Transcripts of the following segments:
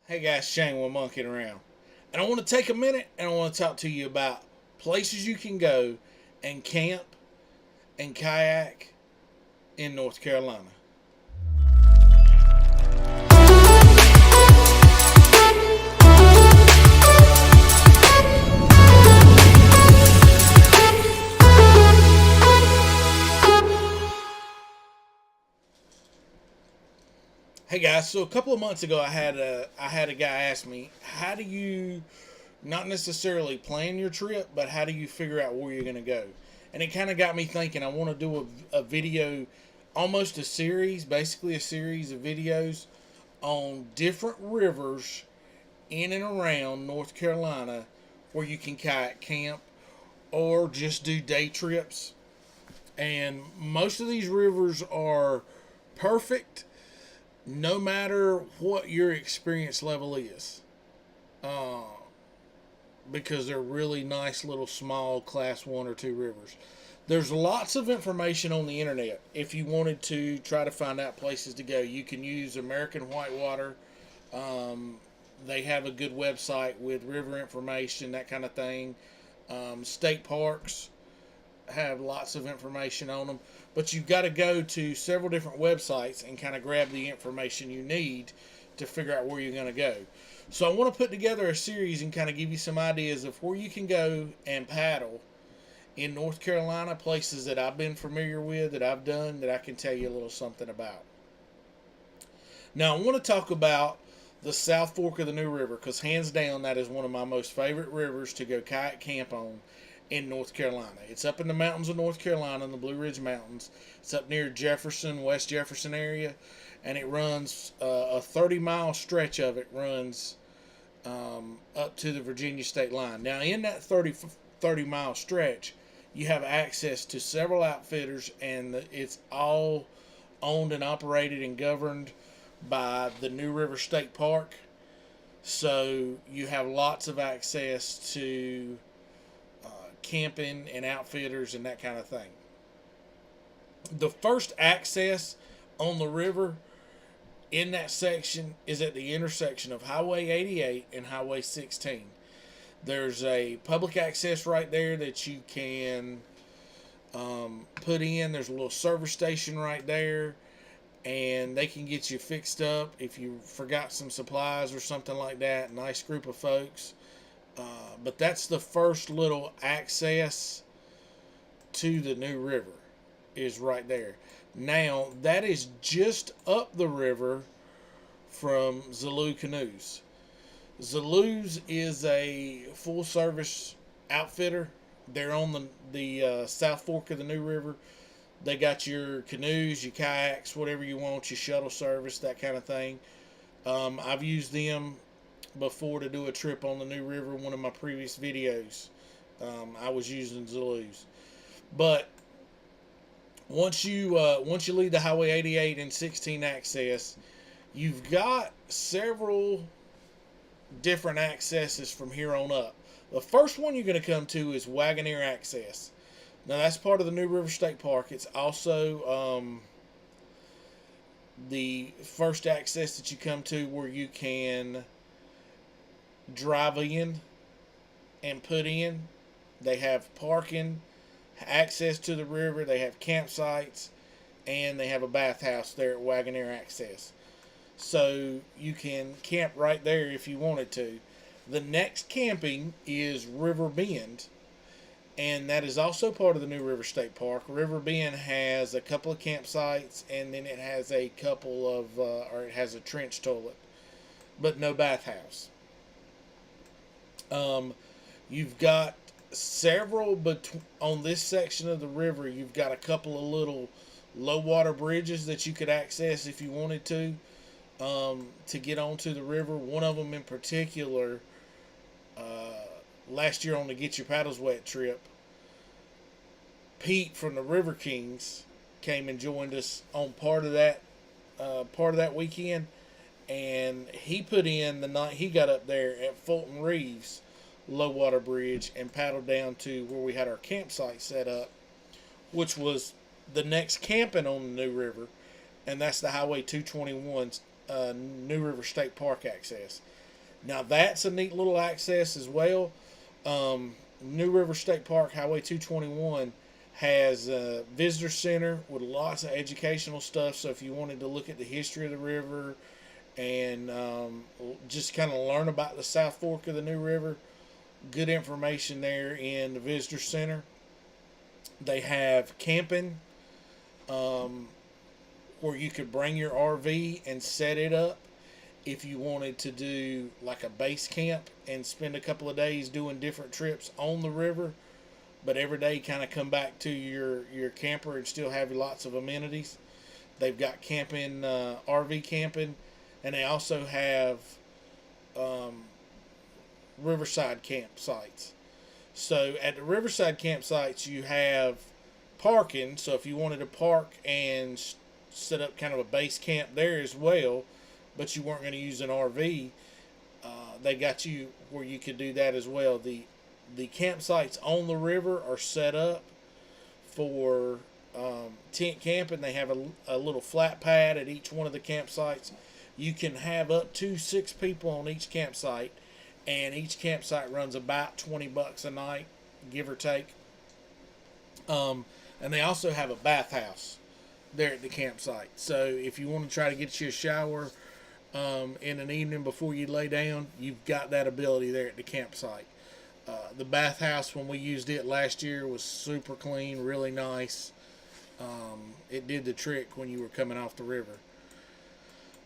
Hey guys, Shane with Monkeying Around. And I want to take a minute and I want to talk to you about places you can go and camp and kayak in North Carolina. Hey guys, so a couple of months ago I had a guy ask me, how do you not necessarily plan your trip, but how do you figure out where you're going to go? And it kind of got me thinking. I want to do a video, almost a series, basically a series of videos on different rivers in and around North Carolina where you can kayak camp or just do day trips. And most of these rivers are perfect no matter what your experience level is. Uh, because they're really nice little small class 1 or 2 rivers. There's lots of information on the internet. If you wanted to try to find out places to go, you can use American Whitewater. They have a good website with river information, that kind of thing. State parks have lots of information on them. But you've got to go to several different websites and kind of grab the information you need to figure out where you're going to go. So I want to put together a series and kind of give you some ideas of where you can go and paddle in North Carolina, places that I've been familiar with, that I've done, that I can tell you a little something about. Now I want to talk about the South Fork of the New River, because hands down that is one of my most favorite rivers to go kayak camp on in North Carolina. It's up in the mountains of North Carolina, in the Blue Ridge Mountains. It's up near Jefferson, West Jefferson area, and it runs a 30-mile stretch of it runs up to the Virginia state line. Now, in that 30-mile stretch, you have access to several outfitters, and it's all owned and operated and governed by the New River State Park. So you have lots of access to camping and outfitters and that kind of thing. The first access on the river in that section is at the intersection of Highway 88 and Highway 16. There's a public access right there that you can put in. There's a little service station right there, and they can get you fixed up if you forgot some supplies or something like that. Nice group of folks. But that's the first little access to the New River, is right there. Now, that is just up the river from Zalou Canoes. Zalou's is a full-service outfitter. They're on the South Fork of the New River. They got your canoes, your kayaks, whatever you want, your shuttle service, that kind of thing. I've used them before to do a trip on the New River. One of my previous videos, I was using Zalou's. But once you leave the Highway 88 and 16 access, you've got several different accesses from here on up. The first one you're going to come to is Wagoneer Access. Now, that's part of the New River State Park. It's also the first access that you come to where you can drive in and put in. They have parking, access to the river, they have campsites, and they have a bathhouse there at Wagoneer Access. So you can camp right there if you wanted to. The next camping is River Bend, and that is also part of the New River State Park. River Bend has a couple of campsites, and then it has a couple of, or it has a trench toilet, but no bathhouse. You've got several, but on this section of the river, you've got a couple of little low water bridges that you could access if you wanted to get onto the river. One of them in particular, last year on the Get Your Paddles Wet trip, Pete from the River Kings came and joined us on part of that weekend, and he put in the night he got up there at Fulton Reeves low water bridge and paddled down to where we had our campsite set up, which was the next camping on the New River, and that's the Highway 221 New River State Park access. Now that's a neat little access as well. New River State Park, Highway 221, has a visitor center with lots of educational stuff. So if you wanted to look at the history of the river and just kind of learn about the South Fork of the New River, good information there in the visitor center. They have camping, where you could bring your RV and set it up if you wanted to do like a base camp and spend a couple of days doing different trips on the river, but every day kind of come back to your camper and still have lots of amenities. They've got camping, RV camping, and they also have Riverside Campsites. So at the Riverside Campsites, you have parking. So if you wanted to park and set up kind of a base camp there as well, but you weren't going to use an RV, they got you where you could do that as well. The campsites on the river are set up for tent camping. They have a little flat pad at each one of the campsites. You can have up to 6 people on each campsite, and each campsite runs about $20 a night, give or take. And they also have a bathhouse there at the campsite. So if you want to try to get you a shower in an evening before you lay down, you've got that ability there at the campsite. The bathhouse, when we used it last year, was super clean, really nice. It did the trick when you were coming off the river.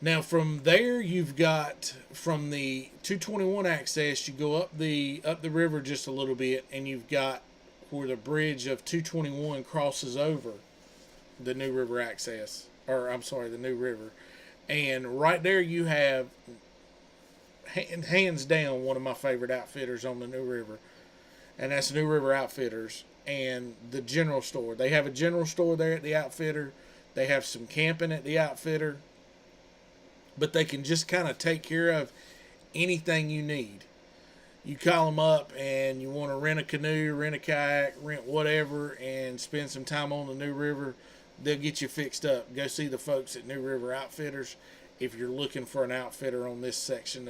Now from there, you've got, from the 221 access, you go up the river just a little bit, and you've got where the bridge of 221 crosses over the New River access, or I'm sorry, the New River. And right there you have, hands down, one of my favorite outfitters on the New River, and that's New River Outfitters and the general store. They have a general store there at the outfitter. They have some camping at the outfitter, but they can just kind of take care of anything you need. You call them up and you want to rent a canoe, rent a kayak, rent whatever, and spend some time on the New River, they'll get you fixed up. Go see the folks at New River Outfitters if you're looking for an outfitter on this section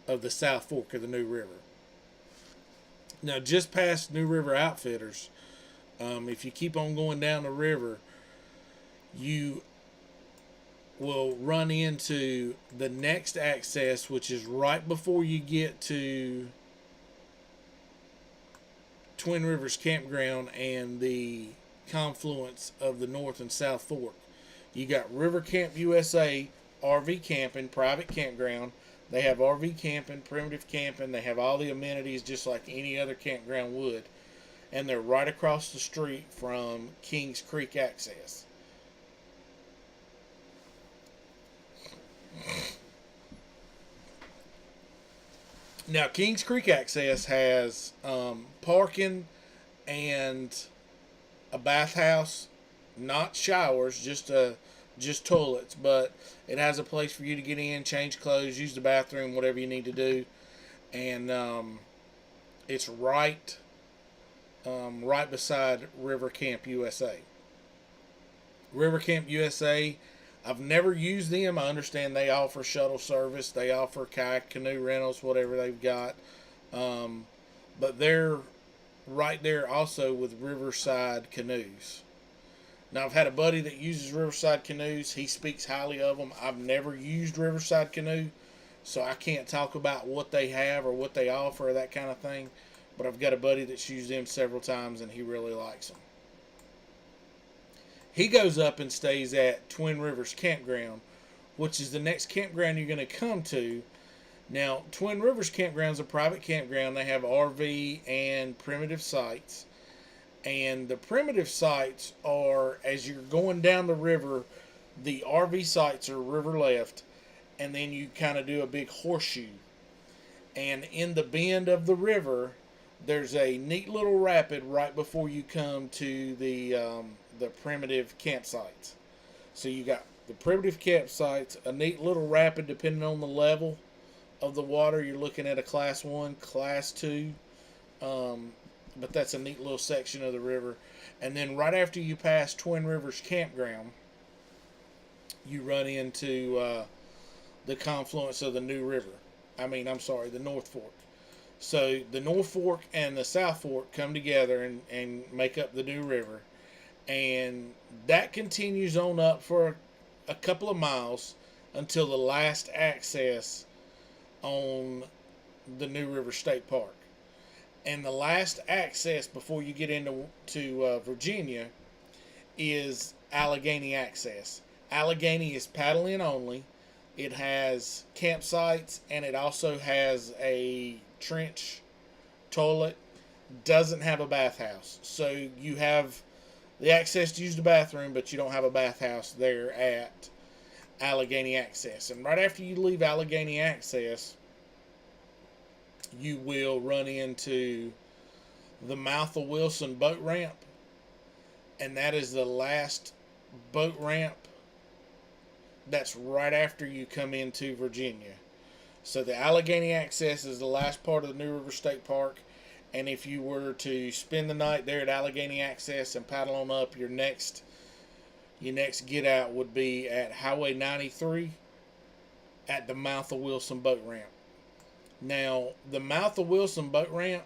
of the South Fork of the New River. Now, just past New River Outfitters, if you keep on going down the river, you will run into the next access, which is right before you get to Twin Rivers Campground and the confluence of the North and South Fork. You got River Camp USA, RV camping, private campground. They have RV camping, primitive camping. They have all the amenities just like any other campground would. And they're right across the street from Kings Creek Access. Now, Kings Creek Access has parking and a bathhouse, not showers, just toilets, but it has a place for you to get in, change clothes, use the bathroom, whatever you need to do, and it's right beside River Camp USA. River Camp USA, I've never used them. I understand they offer shuttle service. They offer kayak, canoe rentals, whatever they've got. But they're right there also with Riverside Canoes. Now, I've had a buddy that uses Riverside Canoes. He speaks highly of them. I've never used Riverside Canoe, so I can't talk about what they have or what they offer or that kind of thing. But I've got a buddy that's used them several times, and he really likes them. He goes up and stays at Twin Rivers Campground, which is the next campground you're going to come to. Now, Twin Rivers Campground is a private campground. They have RV and primitive sites. And the primitive sites are, as you're going down the river, the RV sites are river left, and then you kind of do a big horseshoe. And in the bend of the river, there's a neat little rapid right before you come to the primitive campsites. So you got the primitive campsites, a neat little rapid depending on the level of the water. You're looking at a class 1, class 2, but that's a neat little section of the river. And then right after you pass Twin Rivers Campground, you run into the confluence of the New River. The North Fork. So the North Fork and the South Fork come together and make up the New River. And that continues on up for a couple of miles until the last access on the New River State Park. And the last access before you get into Virginia is Allegheny Access. Allegheny is paddling only. It has campsites, and it also has a trench toilet. Doesn't have a bathhouse. So you have the access to use the bathroom, but you don't have a bathhouse there at Allegheny Access. And right after you leave Allegheny Access, you will run into the Mouth of Wilson boat ramp, and that is the last boat ramp that's right after you come into Virginia. So the Allegheny Access is the last part of the New River State Park, and if you were to spend the night there at Allegheny Access and paddle on up, your next get out would be at Highway 93 at the Mouth of Wilson boat ramp. Now, the Mouth of Wilson boat ramp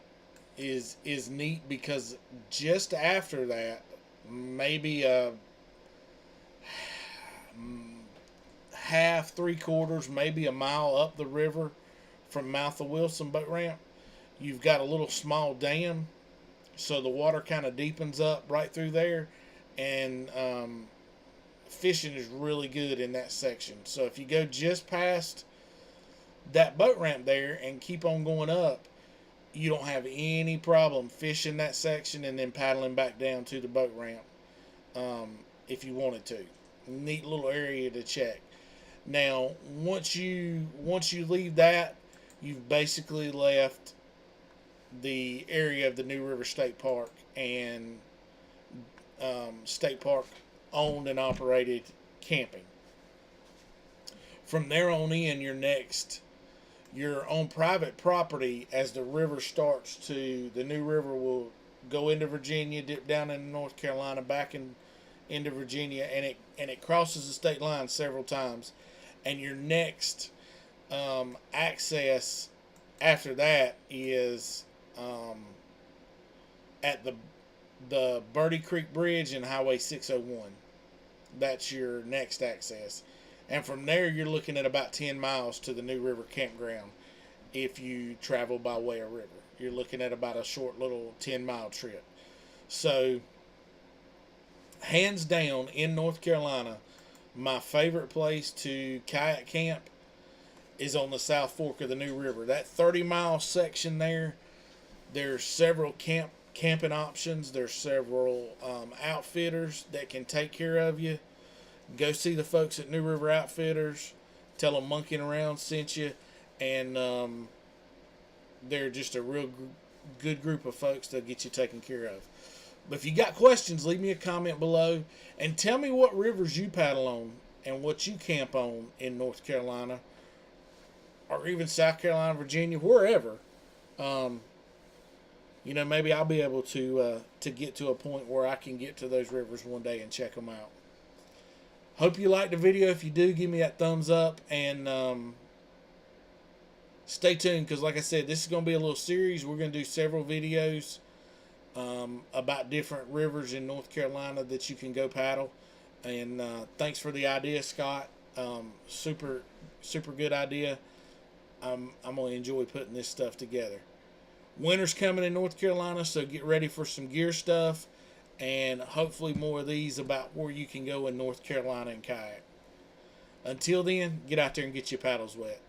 is neat because just after that, maybe a half, 3/4, maybe a mile up the river from Mouth of Wilson boat ramp, you've got a little small dam, so the water kind of deepens up right through there, and fishing is really good in that section. So if you go just past that boat ramp there and keep on going up, you don't have any problem fishing that section and then paddling back down to the boat ramp if you wanted to. Neat little area to check. Now, once you leave that, you've basically left the area of the New River State Park and State Park owned and operated camping. From there on in, you're on private property. As the river starts to, the New River will go into Virginia, dip down into North Carolina, back into Virginia, and it crosses the state line several times. And your next access after that is at the Birdie Creek Bridge and Highway 601. That's your next access. And from there, you're looking at about 10 miles to the New River Campground if you travel by way of river. You're looking at about a short little 10-mile trip. So, hands down, in North Carolina, my favorite place to kayak camp is on the South Fork of the New River. That 30-mile section there, there's several camping options. There's several outfitters that can take care of you. Go see the folks at New River Outfitters. Tell them Monkeying Around sent you. And they're just a real good group of folks that'll get you taken care of. But if you got questions, leave me a comment below. And tell me what rivers you paddle on and what you camp on in North Carolina. Or even South Carolina, Virginia, wherever. Maybe I'll be able to get to a point where I can get to those rivers one day and check them out. Hope you liked the video. If you do, give me that thumbs up, and stay tuned, because like I said, this is going to be a little series. We're going to do several videos about different rivers in North Carolina that you can go paddle. And thanks for the idea, Scott. Super good idea. I'm going to enjoy putting this stuff together. Winter's coming in North Carolina, so get ready for some gear stuff. And hopefully more of these about where you can go in North Carolina and kayak. Until then, get out there and get your paddles wet.